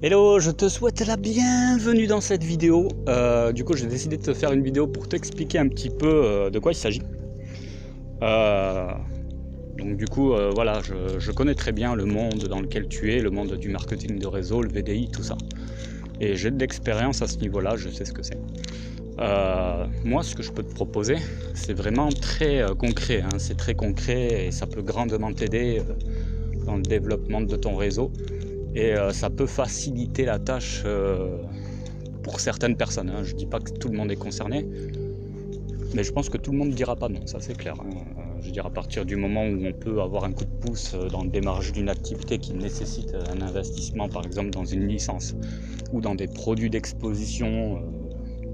Hello, je te souhaite la bienvenue dans cette vidéo. Du coup, j'ai décidé de te faire une vidéo pour t'expliquer un petit peu de quoi il s'agit. Donc du coup, voilà, je connais très bien le monde dans lequel tu es, le monde du marketing de réseau, le VDI, tout ça. Et j'ai de l'expérience à ce niveau-là, je sais ce que c'est. Moi, ce que je peux te proposer, c'est vraiment très concret, hein. C'est très concret et ça peut grandement t'aider dans le développement de ton réseau. Et ça peut faciliter la tâche pour certaines personnes, hein. Je ne dis pas que tout le monde est concerné, mais je pense que tout le monde ne dira pas non, ça c'est clair, hein. Je veux dire, à partir du moment où on peut avoir un coup de pouce dans le démarrage d'une activité qui nécessite un investissement, par exemple dans une licence ou dans des produits d'exposition,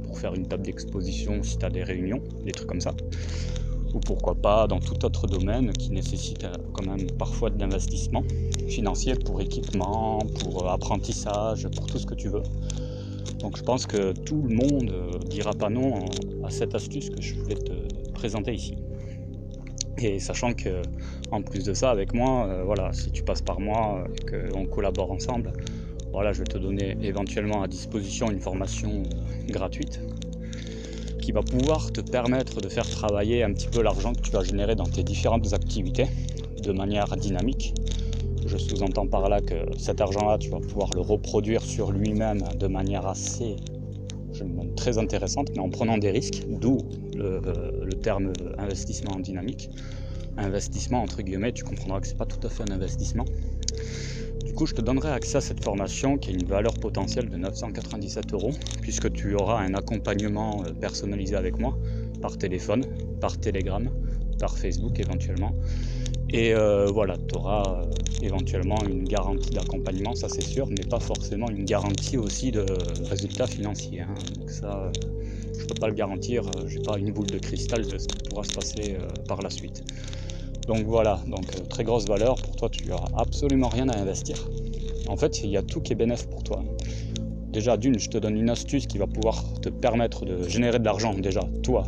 pour faire une table d'exposition si tu as des réunions, des trucs comme ça, ou pourquoi pas dans tout autre domaine qui nécessite quand même parfois de l'investissement financier pour équipement, pour apprentissage, pour tout ce que tu veux. Donc je pense que tout le monde dira pas non à cette astuce que je vais te présenter ici. Et sachant que en plus de ça, avec moi, voilà, si tu passes par moi et qu'on collabore ensemble, voilà, je vais te donner éventuellement à disposition une formation gratuite qui va pouvoir te permettre de faire travailler un petit peu l'argent que tu vas générer dans tes différentes activités de manière dynamique. Je sous-entends par là que cet argent-là, tu vas pouvoir le reproduire sur lui-même de manière assez, très intéressante, mais en prenant des risques, d'où le terme investissement dynamique. Investissement, entre guillemets, tu comprendras que ce n'est pas tout à fait un investissement. Du coup, je te donnerai accès à cette formation qui a une valeur potentielle de 997 €, puisque tu auras un accompagnement personnalisé avec moi, par téléphone, par Telegram, par Facebook éventuellement. Et voilà, tu auras éventuellement une garantie d'accompagnement, ça c'est sûr, mais pas forcément une garantie aussi de résultats financiers, hein. Donc ça, je ne peux pas le garantir, j'ai pas une boule de cristal de ce qui pourra se passer par la suite. Donc voilà, très grosse valeur, pour toi tu n'auras absolument rien à investir. En fait, il y a tout qui est bénéfique pour toi. Déjà d'une, je te donne une astuce qui va pouvoir te permettre de générer de l'argent, déjà toi,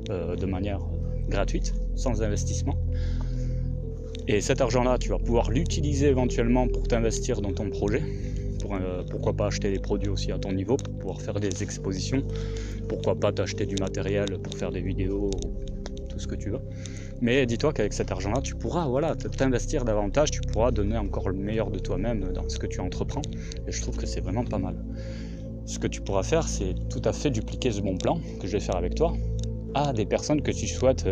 de manière gratuite, sans investissement. Et cet argent-là, tu vas pouvoir l'utiliser éventuellement pour t'investir dans ton projet, pourquoi pas acheter des produits aussi à ton niveau, pour pouvoir faire des expositions, pourquoi pas t'acheter du matériel pour faire des vidéos, tout ce que tu veux. Mais dis-toi qu'avec cet argent-là, tu pourras t'investir davantage, tu pourras donner encore le meilleur de toi-même dans ce que tu entreprends. Et je trouve que c'est vraiment pas mal. Ce que tu pourras faire, c'est tout à fait dupliquer ce bon plan que je vais faire avec toi à des personnes que tu souhaites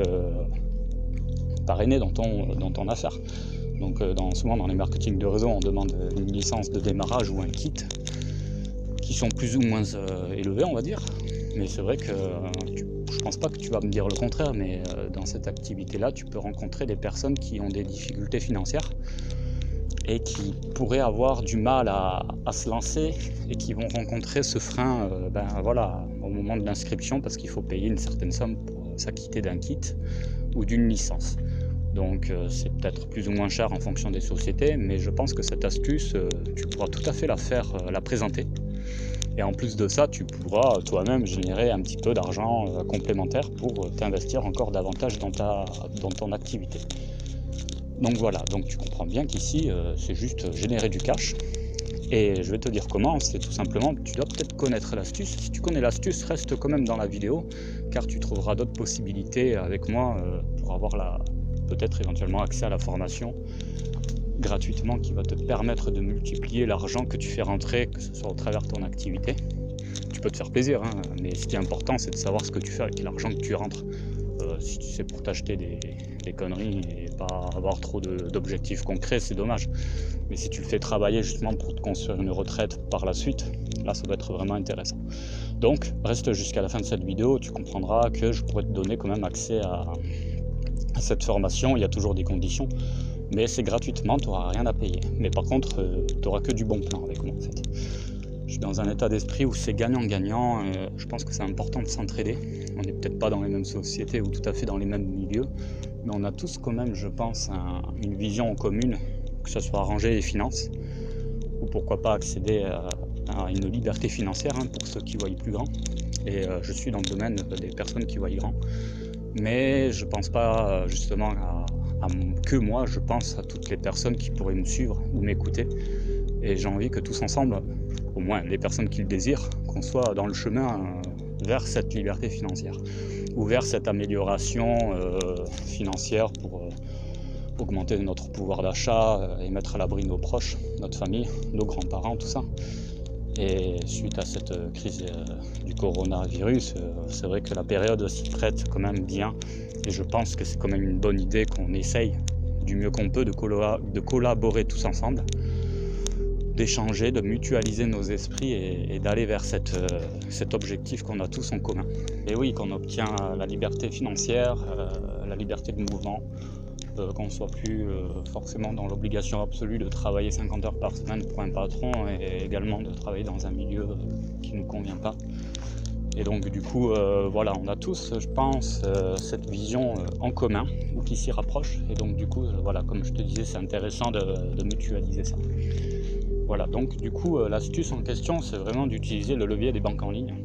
parrainer dans ton affaire. Donc souvent dans les marketing de réseau, on demande une licence de démarrage ou un kit qui sont plus ou moins élevés, on va dire. Mais c'est vrai que je pense pas que tu vas me dire le contraire, mais dans cette activité-là, tu peux rencontrer des personnes qui ont des difficultés financières et qui pourraient avoir du mal à se lancer et qui vont rencontrer ce frein au moment de l'inscription, parce qu'il faut payer une certaine somme pour s'acquitter d'un kit ou d'une licence. Donc c'est peut-être plus ou moins cher en fonction des sociétés, mais je pense que cette astuce, tu pourras tout à fait la présenter. Et en plus de ça, tu pourras toi-même générer un petit peu d'argent complémentaire pour t'investir encore davantage dans ton activité. Donc voilà, donc tu comprends bien qu'ici, c'est juste générer du cash. Et je vais te dire comment, c'est tout simplement, tu dois peut-être connaître l'astuce. Si tu connais l'astuce, reste quand même dans la vidéo, car tu trouveras d'autres possibilités avec moi pour avoir peut-être éventuellement accès à la formation gratuitement, qui va te permettre de multiplier l'argent que tu fais rentrer, que ce soit au travers de ton activité. Tu peux te faire plaisir, hein, mais ce qui est important, c'est de savoir ce que tu fais avec l'argent que tu rentres. Si tu sais pour t'acheter des conneries et pas avoir trop d'objectifs concrets, c'est dommage. Mais si tu le fais travailler justement pour te construire une retraite par la suite, là ça va être vraiment intéressant. Donc reste jusqu'à la fin de cette vidéo, tu comprendras que je pourrais te donner quand même accès à cette formation. Il y a toujours des conditions, mais c'est gratuitement, tu n'auras rien à payer. Mais par contre, tu n'auras que du bon plan avec moi en fait. Je suis dans un état d'esprit où c'est gagnant-gagnant. Je pense que c'est important de s'entraider. On n'est peut-être pas dans les mêmes sociétés ou tout à fait dans les mêmes milieux, mais on a tous quand même, je pense, une vision commune, que ce soit arranger les finances, ou pourquoi pas accéder à une liberté financière, hein, pour ceux qui voient plus grand. Et je suis dans le domaine des personnes qui voient grand. Mais je ne pense pas justement que moi, je pense à toutes les personnes qui pourraient me suivre ou m'écouter Et j'ai envie que tous ensemble, au moins les personnes qui le désirent, qu'on soit dans le chemin vers cette liberté financière ou vers cette amélioration financière pour augmenter notre pouvoir d'achat et mettre à l'abri nos proches, notre famille, nos grands-parents, tout ça. Et suite à cette crise du coronavirus, c'est vrai que la période s'y prête quand même bien, et je pense que c'est quand même une bonne idée qu'on essaye du mieux qu'on peut de collaborer tous ensemble, d'échanger, de mutualiser nos esprits et d'aller vers cet objectif qu'on a tous en commun. Et oui, qu'on obtient la liberté financière, la liberté de mouvement, qu'on ne soit plus forcément dans l'obligation absolue de travailler 50 heures par semaine pour un patron, et également de travailler dans un milieu qui ne nous convient pas. Et donc du coup, voilà, on a tous, je pense, cette vision en commun, ou qui s'y rapproche. Et donc du coup, voilà, comme je te disais, c'est intéressant de mutualiser ça. Voilà, donc du coup, l'astuce en question, c'est vraiment d'utiliser le levier des banques en ligne.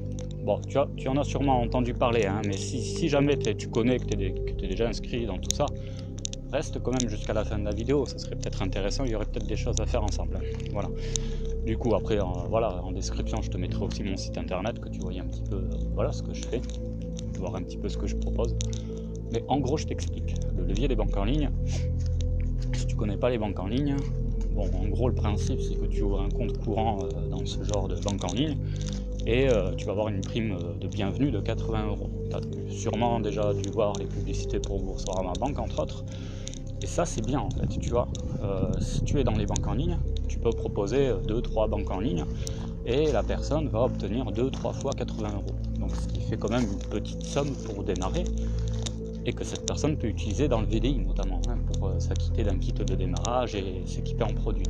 Bon, tu en as sûrement entendu parler, hein, mais si jamais tu connais, que tu es déjà inscrit dans tout ça, reste quand même jusqu'à la fin de la vidéo, ça serait peut-être intéressant, il y aurait peut-être des choses à faire ensemble. Voilà. Du coup, après, voilà, en description, je te mettrai aussi mon site internet, que tu voyais un petit peu voilà, ce que je fais, voir un petit peu ce que je propose. Mais en gros, je t'explique. Le levier des banques en ligne, si tu connais pas les banques en ligne, bon, en gros, le principe, c'est que tu ouvres un compte courant dans ce genre de banque en ligne, et tu vas avoir une prime de bienvenue de 80 €. Tu as sûrement déjà dû voir les publicités pour Boursorama Banque, entre autres. Et ça, c'est bien en fait, tu vois. Si tu es dans les banques en ligne, tu peux proposer 2-3 banques en ligne et la personne va obtenir 2-3 fois 80 €. Donc ce qui fait quand même une petite somme pour démarrer, et que cette personne peut utiliser dans le VDI notamment, hein, pour s'acquitter d'un kit de démarrage et s'équiper en produits.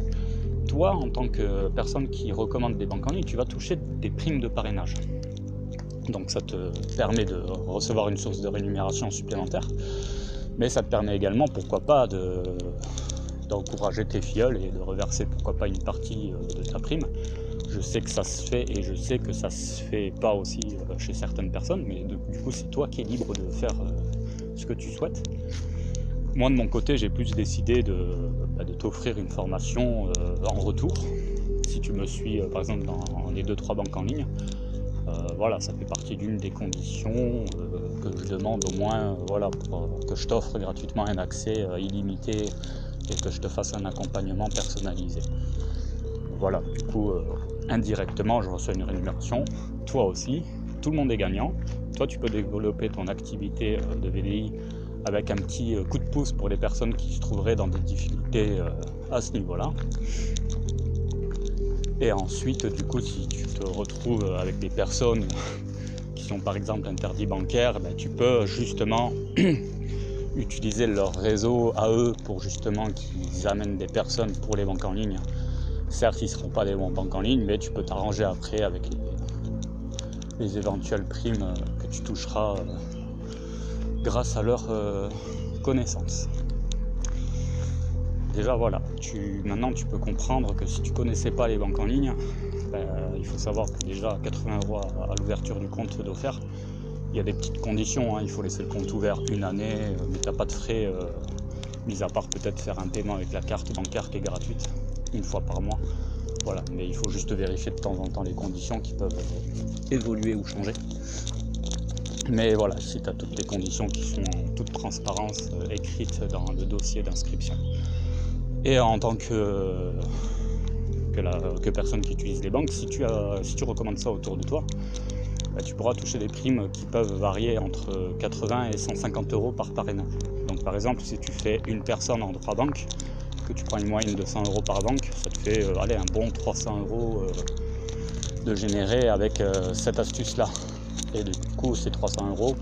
Toi, en tant que personne qui recommande des banques en ligne, tu vas toucher des primes de parrainage. Donc ça te permet de recevoir une source de rémunération supplémentaire, mais ça te permet également, pourquoi pas, d'encourager tes filleuls et de reverser, pourquoi pas, une partie de ta prime. Je sais que ça se fait, et je sais que ça se fait pas aussi chez certaines personnes, mais du coup c'est toi qui es libre de faire ce que tu souhaites. Moi de mon côté, j'ai plus décidé de t'offrir une formation en retour, si tu me suis par exemple dans les 2-3 banques en ligne. Voilà, ça fait partie d'une des conditions que je demande au moins, voilà, pour que je t'offre gratuitement un accès illimité et que je te fasse un accompagnement personnalisé. Voilà, du coup, indirectement, je reçois une rémunération, toi aussi, tout le monde est gagnant. Toi, tu peux développer ton activité de VDI avec un petit coup de pouce pour les personnes qui se trouveraient dans des difficultés à ce niveau-là. Et ensuite, du coup, si tu te retrouves avec des personnes qui sont par exemple interdits bancaires, tu peux justement utiliser leur réseau à eux pour justement qu'ils amènent des personnes pour les banques en ligne. Certes, ils ne seront pas des banques en ligne, mais tu peux t'arranger après avec les éventuelles primes que tu toucheras grâce à leur connaissance. Déjà voilà, maintenant tu peux comprendre que si tu connaissais pas les banques en ligne, il faut savoir que déjà 80 € à l'ouverture du compte d'offert, il y a des petites conditions, hein, il faut laisser le compte ouvert une année, mais tu n'as pas de frais, mis à part peut-être faire un paiement avec la carte bancaire qui est gratuite, une fois par mois. Voilà, mais il faut juste vérifier de temps en temps les conditions qui peuvent évoluer ou changer. Mais voilà, si tu as toutes les conditions qui sont en toute transparence écrites dans le dossier d'inscription. Et en tant que personne qui utilise les banques, si tu recommandes ça autour de toi, tu pourras toucher des primes qui peuvent varier entre 80 et 150 € par parrainage. Donc par exemple, si tu fais une personne en 3 banques, que tu prends une moyenne de 100 € par banque, ça te fait un bon 300 € de générer avec cette astuce-là. Et du coup, ces 300 €,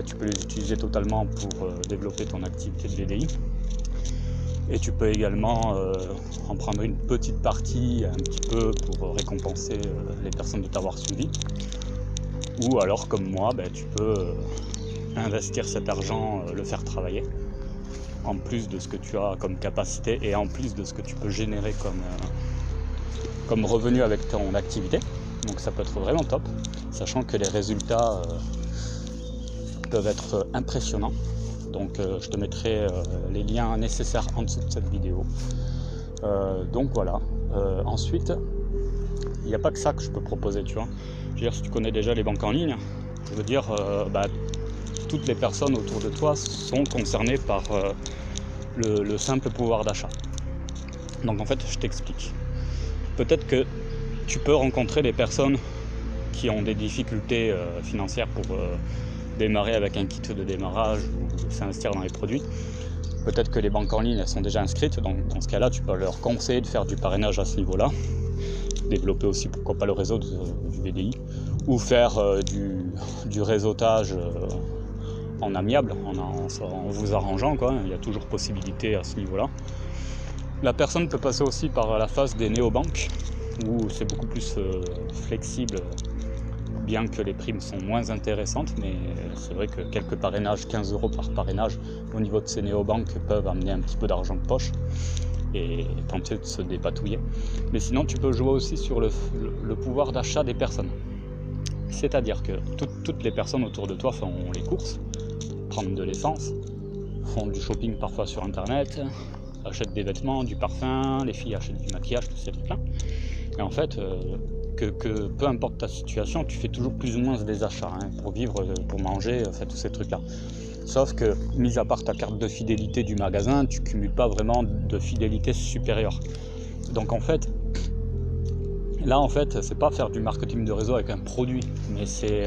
tu peux les utiliser totalement pour développer ton activité de VDI. Et tu peux également en prendre une petite partie, un petit peu, pour récompenser les personnes de t'avoir suivi. Ou alors, comme moi, tu peux investir cet argent, le faire travailler, en plus de ce que tu as comme capacité et en plus de ce que tu peux générer comme revenu avec ton activité. Donc ça peut être vraiment top, sachant que les résultats peuvent être impressionnants. Donc je te mettrai les liens nécessaires en dessous de cette vidéo. Donc voilà, ensuite, il n'y a pas que ça que je peux proposer, tu vois. Je veux dire, si tu connais déjà les banques en ligne, je veux dire, toutes les personnes autour de toi sont concernées par le simple pouvoir d'achat. Donc en fait, je t'explique. Peut-être que tu peux rencontrer des personnes qui ont des difficultés financières pour démarrer avec un kit de démarrage ou s'investir dans les produits. Peut-être que les banques en ligne elles sont déjà inscrites, donc dans ce cas-là, tu peux leur conseiller de faire du parrainage à ce niveau-là, développer aussi pourquoi pas le réseau du VDI, ou faire du réseautage en amiable, en vous arrangeant, quoi. Il y a toujours possibilité à ce niveau-là. La personne peut passer aussi par la phase des néobanques, où c'est beaucoup plus flexible, bien que les primes sont moins intéressantes, mais c'est vrai que quelques parrainages, 15 € par parrainage au niveau de ces néobanques peuvent amener un petit peu d'argent de poche et tenter de se dépatouiller. Mais sinon tu peux jouer aussi sur le pouvoir d'achat des personnes. C'est-à-dire que toutes les personnes autour de toi font les courses, prennent de l'essence, font du shopping parfois sur internet, achètent des vêtements, du parfum, les filles achètent du maquillage, tous ces trucs-là. Et en fait, que peu importe ta situation, tu fais toujours plus ou moins des achats pour vivre, pour manger, tous ces trucs-là. Sauf que, mis à part ta carte de fidélité du magasin, tu cumules pas vraiment de fidélité supérieure. Donc en fait, là en fait, c'est pas faire du marketing de réseau avec un produit, mais c'est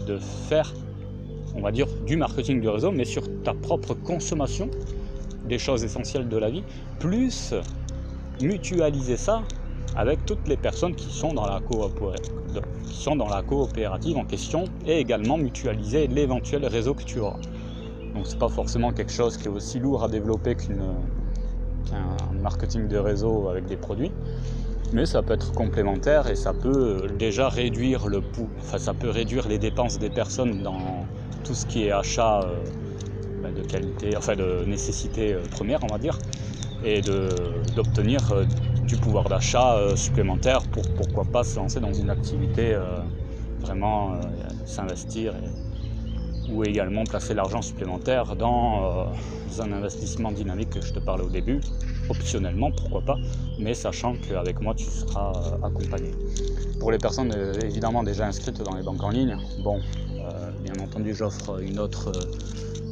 de faire, on va dire, du marketing de réseau, mais sur ta propre consommation des choses essentielles de la vie, plus mutualiser ça avec toutes les personnes qui sont dans la coopérative en question, et également mutualiser l'éventuel réseau que tu auras. Donc c'est pas forcément quelque chose qui est aussi lourd à développer qu'un marketing de réseau avec des produits, mais ça peut être complémentaire et ça peut déjà réduire ça peut réduire les dépenses des personnes dans tout ce qui est achat de qualité, de nécessité première, on va dire, et d'obtenir du pouvoir d'achat supplémentaire pour pourquoi pas se lancer dans une activité vraiment s'investir ou également placer l'argent supplémentaire dans un investissement dynamique que je te parlais au début, optionnellement pourquoi pas, mais sachant qu'avec moi tu seras accompagné. Pour les personnes évidemment déjà inscrites dans les banques en ligne, bien entendu j'offre une autre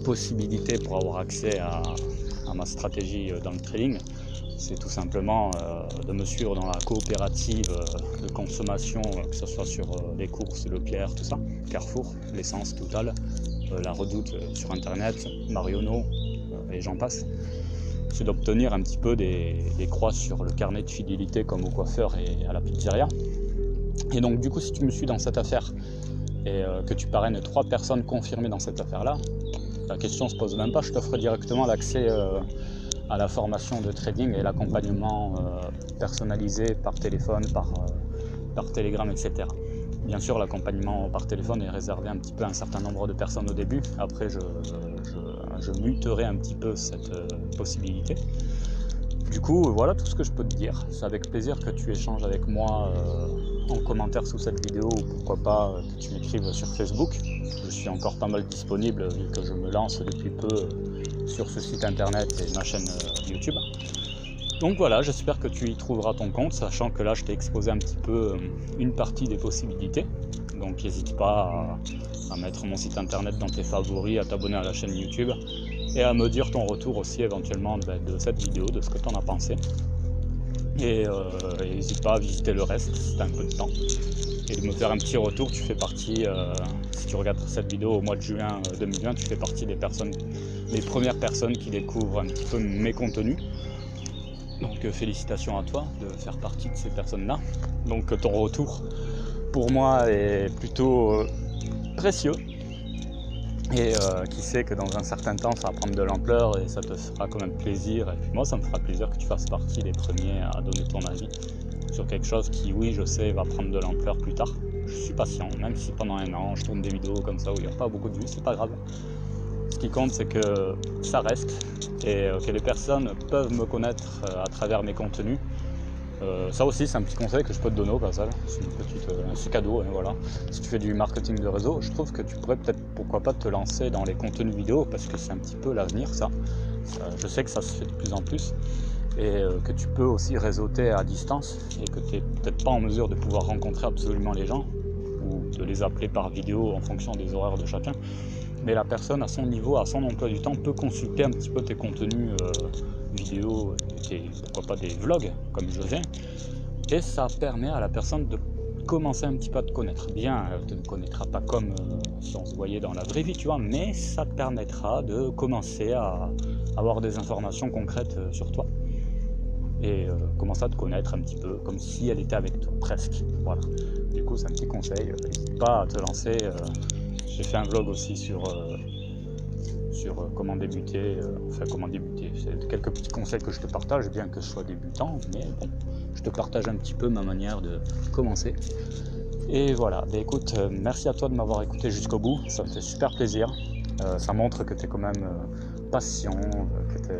possibilité pour avoir accès à ma stratégie dans le trading. C'est tout simplement de me suivre dans la coopérative de consommation, que ce soit sur les courses, Leclerc, tout ça, Carrefour, l'essence, Total, la Redoute sur internet, Marionneau et j'en passe. C'est d'obtenir un petit peu des croix sur le carnet de fidélité comme au coiffeur et à la pizzeria. Et donc du coup si tu me suis dans cette affaire et que tu parraines 3 personnes confirmées dans cette affaire-là, la question se pose même pas, je t'offre directement l'accès à la formation de trading et l'accompagnement personnalisé par téléphone, par Telegram, etc. Bien sûr, l'accompagnement par téléphone est réservé un petit peu à un certain nombre de personnes au début. Après, je muterai un petit peu cette possibilité. Du coup, voilà tout ce que je peux te dire. C'est avec plaisir que tu échanges avec moi en commentaire sous cette vidéo ou pourquoi pas que tu m'écrives sur Facebook. Je suis encore pas mal disponible vu que je me lance depuis peu sur ce site internet et ma chaîne YouTube. Donc voilà, j'espère que tu y trouveras ton compte, sachant que là je t'ai exposé un petit peu une partie des possibilités. Donc n'hésite pas à mettre mon site internet dans tes favoris, à t'abonner à la chaîne YouTube et à me dire ton retour aussi éventuellement de cette vidéo, de ce que tu en as pensé. Et n'hésite pas à visiter le reste si tu as un peu de temps. Et de me faire un petit retour, tu fais partie, si tu regardes cette vidéo au mois de juin 2020, tu fais partie des premières personnes qui découvrent un petit peu mes contenus. Donc félicitations à toi de faire partie de ces personnes-là. Donc ton retour pour moi est plutôt précieux. Et qui sait que dans un certain temps ça va prendre de l'ampleur et ça te fera quand même plaisir. Et puis moi ça me fera plaisir que tu fasses partie des premiers à donner ton avis sur quelque chose qui, oui je sais, va prendre de l'ampleur plus tard. Je suis patient, même si pendant un an je tourne des vidéos comme ça où il n'y a pas beaucoup de vues, c'est pas grave. Ce qui compte c'est que ça reste et que les personnes peuvent me connaître à travers mes contenus. Ça aussi c'est un petit conseil que je peux te donner au passage, c'est un petit cadeau, hein, voilà. Si tu fais du marketing de réseau, je trouve que tu pourrais peut-être, pourquoi pas, te lancer dans les contenus vidéo parce que c'est un petit peu l'avenir ça. Je sais que ça se fait de plus en plus et que tu peux aussi réseauter à distance et que tu n'es peut-être pas en mesure de pouvoir rencontrer absolument les gens ou de les appeler par vidéo en fonction des horaires de chacun, mais la personne à son niveau, à son emploi du temps, peut consulter un petit peu tes contenus vidéo, pourquoi pas des vlogs comme je fais, et ça permet à la personne de commencer un petit peu à te connaître. Bien, elle ne te connaîtra pas comme si on se voyait dans la vraie vie, tu vois, mais ça te permettra de commencer à avoir des informations concrètes sur toi et commencer à te connaître un petit peu comme si elle était avec toi, presque. Voilà. Du coup, c'est un petit conseil, n'hésite pas à te lancer. J'ai fait un vlog aussi sur comment débuter, c'est quelques petits conseils que je te partage, bien que je sois débutant, mais bon, je te partage un petit peu ma manière de commencer. Et voilà, écoute, merci à toi de m'avoir écouté jusqu'au bout, ça me fait super plaisir, ça montre que tu es quand même patient, que tu es...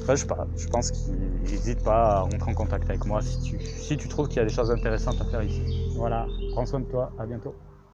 Enfin, je pense qu'il n'hésite pas à rentrer en contact avec moi si tu trouves qu'il y a des choses intéressantes à faire ici. Voilà, prends soin de toi, à bientôt.